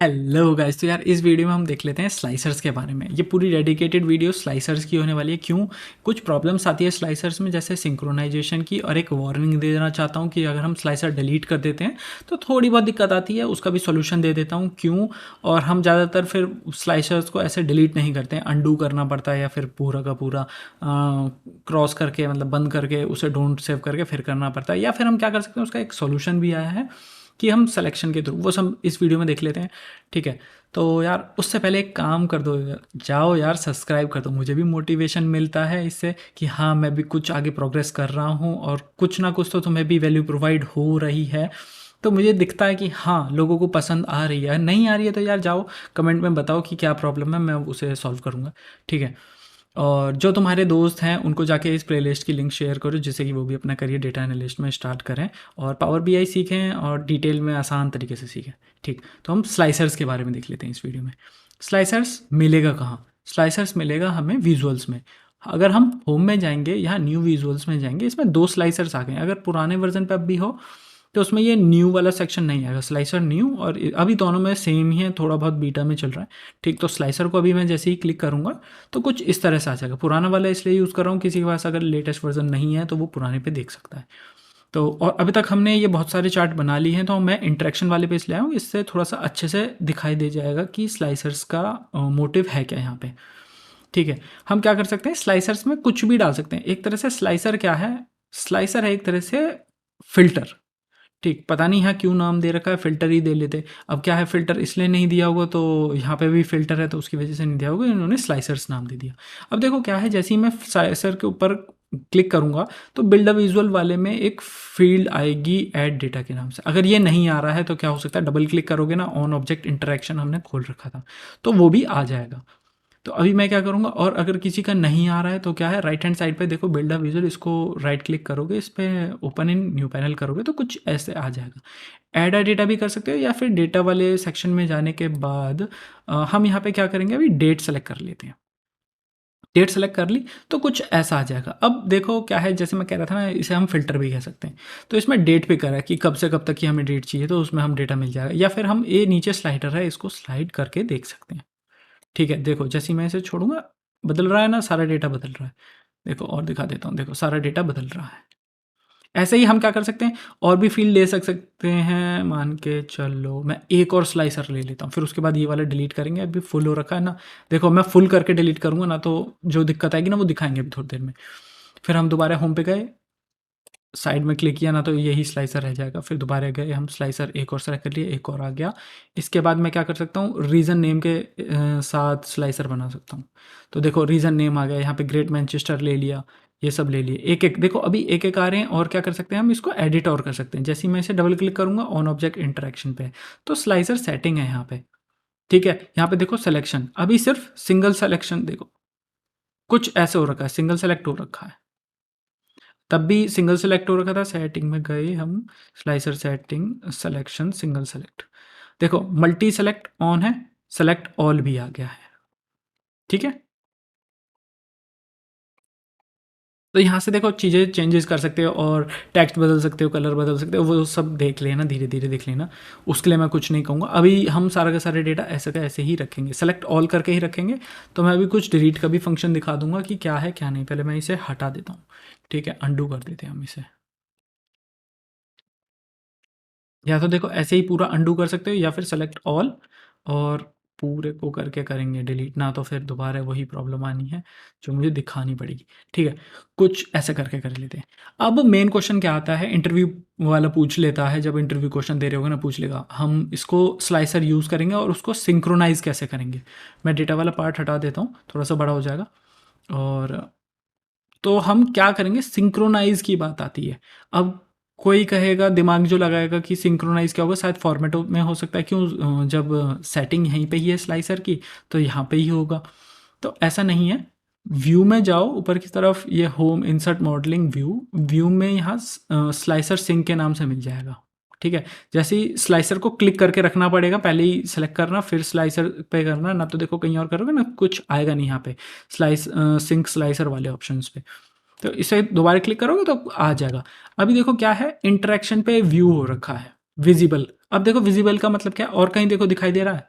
Hello guys. तो यार इस वीडियो में हम देख लेते हैं स्लाइसर्स के बारे में। ये पूरी डेडिकेटेड वीडियो स्लाइसर्स की होने वाली है। क्यों? कुछ प्रॉब्लम्स आती है स्लाइसर्स में, जैसे सिंक्रोनाइजेशन की, और एक वार्निंग दे देना चाहता हूँ कि अगर हम स्लाइसर डिलीट कर देते हैं तो थोड़ी बहुत दिक्कत आती है, उसका भी सोल्यूशन दे देता हूँ। क्यों? और हम ज़्यादातर फिर स्लाइसर्स को ऐसे डिलीट नहीं करते हैं, अंडू करना पड़ता है या फिर पूरा का पूरा क्रॉस करके, मतलब बंद करके उसे डोंट सेव करके फिर करना पड़ता है। या फिर हम क्या कर सकते हैं, उसका एक सोल्यूशन भी आया है कि हम सिलेक्शन के थ्रू, वो सब इस वीडियो में देख लेते हैं। ठीक है, तो यार उससे पहले एक काम कर दो यार, जाओ यार सब्सक्राइब कर दो। मुझे भी मोटिवेशन मिलता है इससे कि हाँ, मैं भी कुछ आगे प्रोग्रेस कर रहा हूँ और कुछ ना कुछ तो तुम्हें भी वैल्यू प्रोवाइड हो रही है। तो मुझे दिखता है कि हाँ, लोगों को पसंद आ रही है। नहीं आ रही है तो यार जाओ कमेंट में बताओ कि क्या प्रॉब्लम है, मैं उसे सॉल्व करूँगा। ठीक है, और जो तुम्हारे दोस्त हैं उनको जाके इस प्लेलिस्ट की लिंक शेयर करो, जिससे कि वो भी अपना करियर डेटा एनालिस्ट में स्टार्ट करें और पावर बीआई सीखें और डिटेल में आसान तरीके से सीखें। ठीक, तो हम स्लाइसर्स के बारे में देख लेते हैं इस वीडियो में। स्लाइसर्स मिलेगा कहाँ? स्लाइसर्स मिलेगा हमें विजुअल्स में। अगर हम होम में जाएंगे, यहाँ न्यू विजुअल्स में जाएंगे, इसमें दो स्लाइसर्स आ गए हैं। अगर पुराने वर्जन पे अब भी हो तो उसमें ये न्यू वाला सेक्शन नहीं आएगा, स्लाइसर न्यू। और अभी दोनों में सेम ही है, थोड़ा बहुत बीटा में चल रहा है। ठीक, तो स्लाइसर को अभी मैं जैसे ही क्लिक करूँगा तो कुछ इस तरह से आ जाएगा। पुराना वाला इसलिए यूज़ कर रहा हूँ, किसी के पास अगर लेटेस्ट वर्जन नहीं है तो वो पुराने पे देख सकता है। तो और अभी तक हमने ये बहुत सारे चार्ट बना लिए हैं, तो मैं इंटरेक्शन वाले पे इसलिए आया हूँ, इससे थोड़ा सा अच्छे से दिखाई दे जाएगा कि स्लाइसर्स का मोटिव है क्या यहाँ पे। ठीक है, हम क्या कर सकते हैं, स्लाइसर्स में कुछ भी डाल सकते हैं। एक तरह से स्लाइसर क्या है? स्लाइसर है एक तरह से फिल्टर। ठीक, पता नहीं यहाँ क्यों नाम दे रखा है, फ़िल्टर ही दे लेते। अब क्या है, फ़िल्टर इसलिए नहीं दिया होगा, तो यहाँ पे भी फ़िल्टर है तो उसकी वजह से नहीं दिया होगा, इन्होंने स्लाइसर्स नाम दे दिया। अब देखो क्या है, जैसे ही मैं स्लाइसर के ऊपर क्लिक करूँगा तो बिल्ड अ विजुअल वाले में एक फील्ड आएगी ऐड डेटा के नाम से। अगर ये नहीं आ रहा है तो क्या हो सकता है, डबल क्लिक करोगे ना, ऑन ऑब्जेक्ट इंटरेक्शन हमने खोल रखा था, तो वो भी आ जाएगा। तो अभी मैं क्या करूँगा, और अगर किसी का नहीं आ रहा है तो क्या है, राइट हैंड साइड पे देखो बिल्ड अ विजुअल, इसको राइट क्लिक करोगे, इस पे ओपन इन न्यू पैनल करोगे तो कुछ ऐसे आ जाएगा। ऐड अ डेटा भी कर सकते हो, या फिर डेटा वाले सेक्शन में जाने के बाद हम यहाँ पे क्या करेंगे, अभी डेट सेलेक्ट कर लेते हैं। डेट सेलेक्ट कर ली तो कुछ ऐसा आ जाएगा। अब देखो क्या है, जैसे मैं कह रहा था ना, इसे हम फिल्टर भी कह सकते हैं। तो इसमें डेट पे करा है कि कब से कब तक की हमें डेट चाहिए, तो उसमें हम डेटा मिल जाएगा। या फिर हम ये नीचे स्लाइडर है, इसको स्लाइड करके देख सकते हैं। ठीक है, देखो जैसे ही मैं इसे छोड़ूंगा, बदल रहा है ना, सारा डेटा बदल रहा है। देखो और दिखा देता हूँ, देखो सारा डेटा बदल रहा है। ऐसे ही हम क्या कर सकते हैं, और भी फील्ड ले सकते हैं। मान के चलो मैं एक और स्लाइसर ले लेता हूँ, फिर उसके बाद ये वाला डिलीट करेंगे। अभी फुल हो रखा है ना, देखो मैं फुल करके डिलीट करूँगा ना तो जो दिक्कत आएगी ना वो दिखाएंगे अभी थोड़ी देर में। फिर हम दोबारा होम पे गए, साइड में क्लिक किया ना तो यही स्लाइसर रह जाएगा। फिर दोबारा गए, हम स्लाइसर एक और सेलेक्ट कर लिए, एक और आ गया। इसके बाद मैं क्या कर सकता हूँ, रीजन नेम के साथ स्लाइसर बना सकता हूँ। तो देखो रीजन नेम आ गया, यहाँ पे ग्रेट मैनचेस्टर ले लिया, ये सब ले लिए। एक एक देखो अभी एक एक आ रहे हैं। और क्या कर सकते हैं, हम इसको एडिट और कर सकते हैं। जैसे ही मैं इसे डबल क्लिक करूंगा ऑन ऑब्जेक्ट इंटरेक्शन पे, तो स्लाइसर सेटिंग है यहाँ पे। ठीक है, यहाँ पे देखो सिलेक्शन, अभी सिर्फ सिंगल सिलेक्शन, देखो कुछ ऐसे हो रखा है, सिंगल सेलेक्ट हो रखा है। तब भी सिंगल सेलेक्ट हो रखा था। सेटिंग में गए हम, slicer setting, selection, single select. देखो मल्टी सेलेक्ट ऑन है, सेलेक्ट ऑल भी आ गया है। ठीक है, तो यहाँ से देखो चीज़ें चेंजेस कर सकते हो, और टेक्स्ट बदल सकते हो, कलर बदल सकते हो, वो सब देख लेना, धीरे धीरे देख लेना। उसके लिए मैं कुछ नहीं कहूँगा। अभी हम सारा का सारा डेटा ऐसे का ऐसे ही रखेंगे, सेलेक्ट ऑल करके ही रखेंगे। तो मैं अभी कुछ डिलीट का भी फंक्शन दिखा दूंगा कि क्या है क्या नहीं। पहले मैं इसे हटा देता हूँ। ठीक है, अंडू कर देते हैं हम इसे। या तो देखो ऐसे ही पूरा अंडू कर सकते हो, या फिर सेलेक्ट ऑल और पूरे को करके करेंगे डिलीट, ना तो फिर दोबारा वही प्रॉब्लम आनी है जो मुझे दिखानी पड़ेगी। ठीक है, कुछ ऐसे करके कर लेते हैं। अब मेन क्वेश्चन क्या आता है, इंटरव्यू वाला पूछ लेता है, जब इंटरव्यू क्वेश्चन दे रहे होगे ना, पूछ लेगा हम इसको स्लाइसर यूज़ करेंगे और उसको सिंक्रोनाइज़ कैसे करेंगे। मैं डेटा वाला पार्ट हटा देता हूँ, थोड़ा सा बड़ा हो जाएगा। और तो हम क्या करेंगे, सिंक्रोनाइज़ की बात आती है। अब कोई कहेगा, दिमाग जो लगाएगा कि सिंक्रोनाइज़ क्या होगा, शायद फॉर्मेट में हो सकता है। क्यों? जब सेटिंग यहीं पे ही है स्लाइसर की, तो यहाँ पे ही होगा। तो ऐसा नहीं है। व्यू में जाओ ऊपर की तरफ, ये home, insert, modelling, view. View में यहाँ स्लाइसर सिंक के नाम से मिल जाएगा। ठीक है, जैसे ही स्लाइसर को क्लिक करके रखना पड़ेगा, पहले ही सेलेक्ट करना फिर स्लाइसर पे करना, ना तो देखो कहीं और करोगे ना कुछ आएगा नहीं यहाँ पे स्लाइस सिंक स्लाइसर वाले ऑप्शंस पे। तो इसे दोबारा क्लिक करोगे तो आ जाएगा। अभी देखो क्या है, इंटरेक्शन पे व्यू हो रखा है विजिबल। अब देखो विजिबल का मतलब क्या है, और कहीं देखो दिखाई दे रहा है,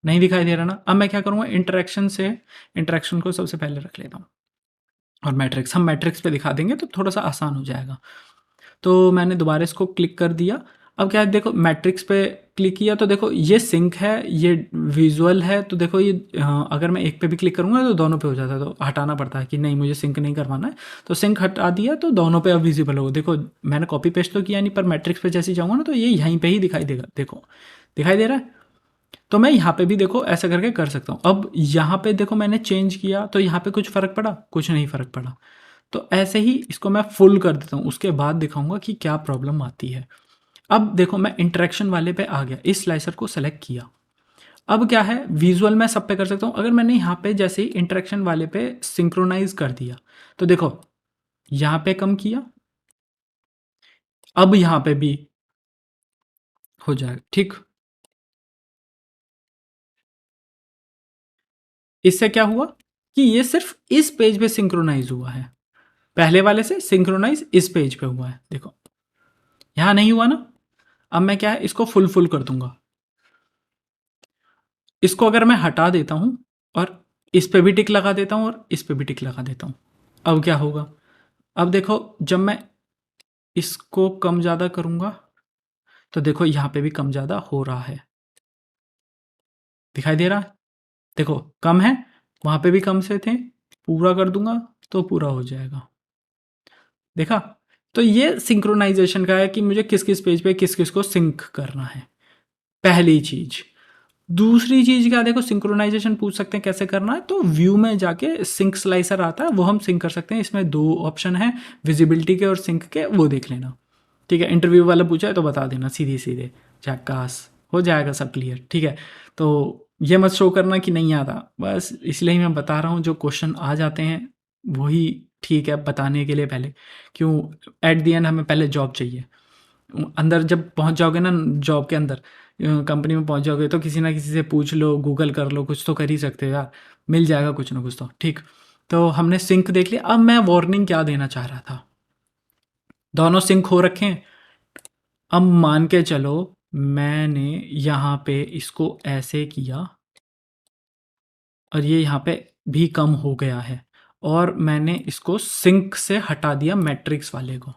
नहीं दिखाई दे रहा ना। अब मैं क्या करूँगा, इंटरेक्शन को सबसे पहले रख लेता हूँ और मैट्रिक्स, हम मैट्रिक्स पे दिखा देंगे तो थोड़ा सा आसान हो जाएगा। तो मैंने दोबारा इसको क्लिक कर दिया। अब क्या है, देखो मैट्रिक्स पे क्लिक किया तो देखो ये सिंक है, ये विजुअल है। तो देखो ये अगर मैं एक पे भी क्लिक करूँगा तो दोनों पे हो जाता है, तो हटाना पड़ता है कि नहीं मुझे सिंक नहीं करवाना है। तो सिंक हटा दिया तो दोनों पे अब विजिबल होगा। देखो मैंने कॉपी पेस्ट तो किया नहीं, पर मैट्रिक्स पे जैसे ही जाऊँगा ना तो ये यहीं पे ही दिखाई देगा। देखो दिखाई दे रहा है। तो मैं यहाँ पे भी देखो ऐसा करके कर सकता हूँ। अब यहाँ पे देखो मैंने चेंज किया तो यहाँ पे कुछ फ़र्क पड़ा? कुछ नहीं फ़र्क पड़ा। तो ऐसे ही इसको मैं फुल कर देता हूँ, उसके बाद दिखाऊंगा कि क्या प्रॉब्लम आती है। अब देखो मैं इंटरेक्शन वाले पे आ गया, इस स्लाइसर को सेलेक्ट किया। अब क्या है, विजुअल मैं सब पे कर सकता हूँ। अगर मैंने यहाँ पे जैसे ही इंटरेक्शन वाले पे सिंक्रोनाइज कर दिया तो देखो यहाँ पे कम किया, अब यहाँ पे भी हो जाएगा ठीक। इससे क्या हुआ कि ये सिर्फ इस पेज पे सिंक्रोनाइज हुआ है, पहले वाले से सिंक्रोनाइज इस पेज पे हुआ है। देखो यहाँ नहीं हुआ ना। अब मैं क्या है, इसको फुल फुल कर दूंगा। इसको अगर मैं हटा देता हूँ और इस पे भी टिक लगा देता हूँ और इस पे भी टिक लगा देता हूँ, अब क्या होगा? अब देखो जब मैं इसको कम ज़्यादा करूँगा तो देखो यहाँ पे भी कम ज़्यादा हो रहा है, दिखाई दे रहा है? देखो कम है, वहाँ पे भी कम से थे, पूरा कर दूंगा तो पूरा हो जाएगा। देखा? तो ये सिंक्रोनाइजेशन का है कि मुझे किस किस पेज पे किस किस को सिंक करना है, पहली चीज़। दूसरी चीज़ क्या, देखो सिंक्रोनाइजेशन पूछ सकते हैं कैसे करना है, तो व्यू में जाके सिंक स्लाइसर आता है, वो हम सिंक कर सकते हैं। इसमें दो ऑप्शन है, विजिबिलिटी के और सिंक के, वो देख लेना। ठीक है, इंटरव्यू वाला पूछा है तो बता देना सीधे सीधे, झक्कास हो जाएगा सब क्लियर। ठीक है, तो ये मत शो करना कि नहीं आता, बस इसलिए ही मैं बता रहा हूँ। जो क्वेश्चन आ जाते हैं वही ठीक है बताने के लिए पहले, क्यों एट दी एंड हमें पहले जॉब चाहिए। अंदर जब पहुंच जाओगे ना, जॉब के अंदर कंपनी में पहुंच जाओगे तो किसी ना किसी से पूछ लो, गूगल कर लो, कुछ तो कर ही सकते हो यार, मिल जाएगा कुछ ना कुछ तो। ठीक, तो हमने सिंक देख लिया। अब मैं वार्निंग क्या देना चाह रहा था, दोनों सिंक हो रखे हैं। अब मान के चलो मैंने यहाँ पे इसको ऐसे किया और ये यहाँ पे भी कम हो गया है, और मैंने इसको सिंक से हटा दिया मैट्रिक्स वाले को।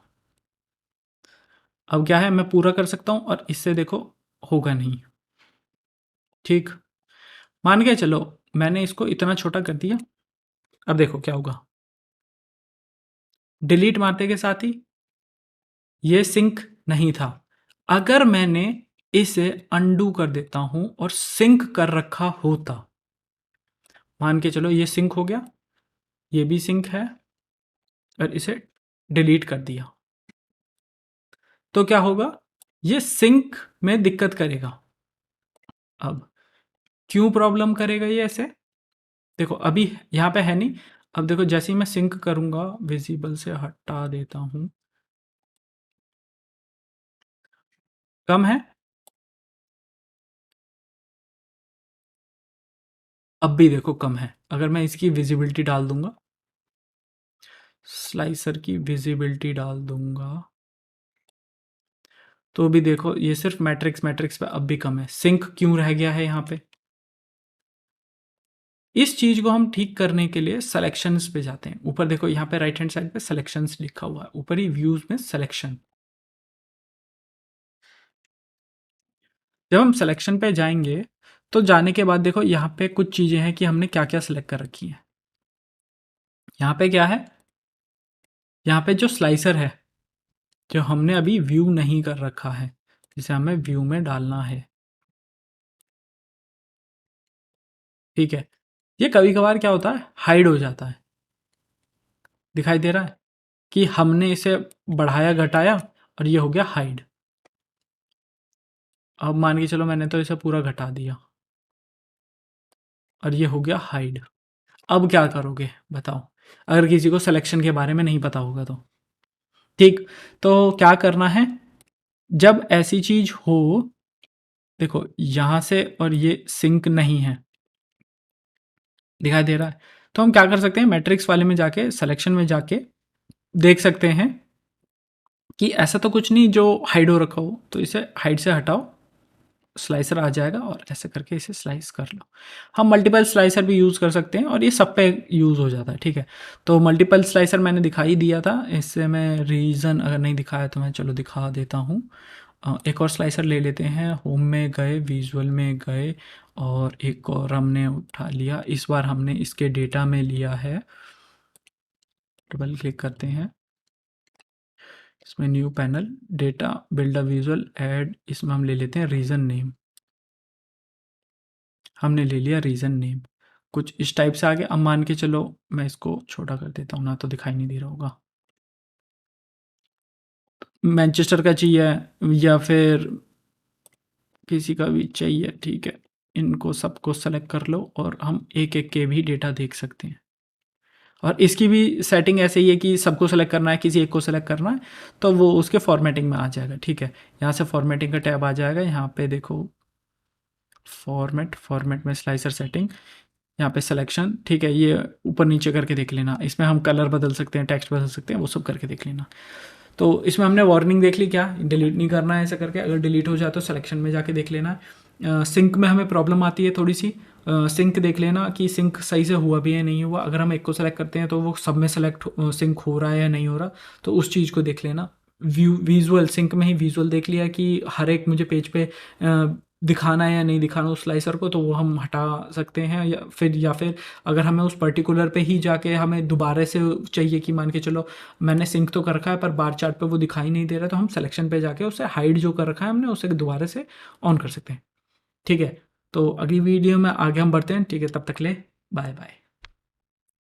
अब क्या है, मैं पूरा कर सकता हूँ और इससे देखो होगा नहीं। ठीक, मान के चलो मैंने इसको इतना छोटा कर दिया। अब देखो क्या होगा, डिलीट मारते के साथ ही ये सिंक नहीं था। अगर मैंने इसे अंडू कर देता हूं और सिंक कर रखा होता, मान के चलो ये सिंक हो गया, ये भी सिंक है, और इसे डिलीट कर दिया तो क्या होगा, ये सिंक में दिक्कत करेगा। अब क्यों प्रॉब्लम करेगा ये ऐसे, देखो अभी यहाँ पे है नहीं। अब देखो जैसे ही मैं सिंक करूंगा, विजिबल से हटा देता हूं, कम है, अब भी देखो कम है। अगर मैं इसकी विजिबिलिटी डाल दूंगा, स्लाइसर की विजिबिलिटी डाल दूंगा, तो भी देखो ये सिर्फ मैट्रिक्स मैट्रिक्स पे अब भी कम है। सिंक क्यों रह गया है यहाँ पे? इस चीज को हम ठीक करने के लिए सिलेक्शंस पे जाते हैं। ऊपर देखो यहाँ पे राइट हैंड साइड पे सिलेक्शंस लिखा हुआ है, ऊपर ही व्यूज में सिलेक्शन। जब हम सिलेक्शन पे जाएंगे तो जाने के बाद देखो यहाँ पे कुछ चीजें हैं कि हमने क्या क्या सिलेक्ट कर रखी है। यहाँ पे क्या है, यहाँ पे जो स्लाइसर है जो हमने अभी व्यू नहीं कर रखा है, जिसे हमें व्यू में डालना है। ठीक है, ये कभी कभार क्या होता है, हाइड हो जाता है, दिखाई दे रहा है कि हमने इसे बढ़ाया घटाया और ये हो गया हाइड। अब मान के चलो मैंने तो इसे पूरा घटा दिया और ये हो गया हाइड। अब क्या करोगे बताओ, अगर किसी को सिलेक्शन के बारे में नहीं पता होगा तो? ठीक, तो क्या करना है, जब ऐसी चीज हो, देखो यहां से और ये सिंक नहीं है, दिखाई दे रहा है, तो हम क्या कर सकते हैं, मैट्रिक्स वाले में जाके सिलेक्शन में जाके देख सकते हैं कि ऐसा तो कुछ नहीं जो हाइड हो रखा हो, तो इसे हाइड से हटाओ स्लाइसर आ जाएगा और ऐसे करके इसे स्लाइस कर लो। हम मल्टीपल स्लाइसर भी यूज़ कर सकते हैं और ये सब पे यूज़ हो जाता है, ठीक है। तो मल्टीपल स्लाइसर मैंने दिखाई दिया था, इससे मैं रीज़न अगर नहीं दिखाया तो मैं चलो दिखा देता हूँ। एक और स्लाइसर ले लेते हैं, होम में गए, विजुअल में गए और एक और हमने उठा लिया। इस बार हमने इसके डेटा में लिया है, डबल क्लिक करते हैं इसमें, new panel, data, build a visual, add, इसमें हम ले लेते हैं रीजन नेम। हमने ले लिया रीजन नेम, कुछ इस टाइप से आगे। अब मान के चलो मैं इसको छोटा कर देता हूँ ना, तो दिखाई नहीं दे रहा होगा। मैनचेस्टर का चाहिए या फिर किसी का भी चाहिए, ठीक है। इनको सबको सेलेक्ट कर लो और हम एक एक के भी डेटा देख सकते हैं। और इसकी भी सेटिंग ऐसे ही है कि सबको सेलेक्ट करना है, किसी एक को सेलेक्ट करना है, तो वो उसके फॉर्मेटिंग में आ जाएगा, ठीक है। यहाँ से फॉर्मेटिंग का टैब आ जाएगा, यहाँ पे देखो फॉर्मेट में स्लाइसर सेटिंग, यहाँ पे सिलेक्शन, ठीक है। ये ऊपर नीचे करके देख लेना, इसमें हम कलर बदल सकते हैं, टेक्स्ट बदल सकते हैं, वो सब करके देख लेना। तो इसमें हमने वार्निंग देख ली, क्या डिलीट नहीं करना है ऐसा करके। अगर डिलीट हो जाए तो सिलेक्शन में जाके देख लेना। सिंक में हमें प्रॉब्लम आती है थोड़ी सी, सिंक देख लेना कि सिंक सही से हुआ भी है नहीं हुआ। अगर हम एक को सेलेक्ट करते हैं तो वो सब में सेलेक्ट सिंक हो रहा है या नहीं हो रहा, तो उस चीज़ को देख लेना। विजुअल सिंक में ही विजुअल देख लिया कि हर एक मुझे पेज पे दिखाना है या नहीं दिखाना उस स्लाइसर को, तो वो हम हटा सकते हैं। या फिर अगर हमें उस पर्टिकुलर पे ही जाके हमें दोबारा से चाहिए कि मान के चलो मैंने सिंक तो कर रखा है पर बार चार्ट पे वो दिखाई नहीं दे रहा, तो हम सिलेक्शन पे जाके उसे हाइड जो कर रखा है हमने उसे दोबारा से ऑन कर सकते हैं, ठीक है। तो अगली वीडियो में आगे हम बढ़ते हैं, ठीक है। तब तक ले बाय बाय।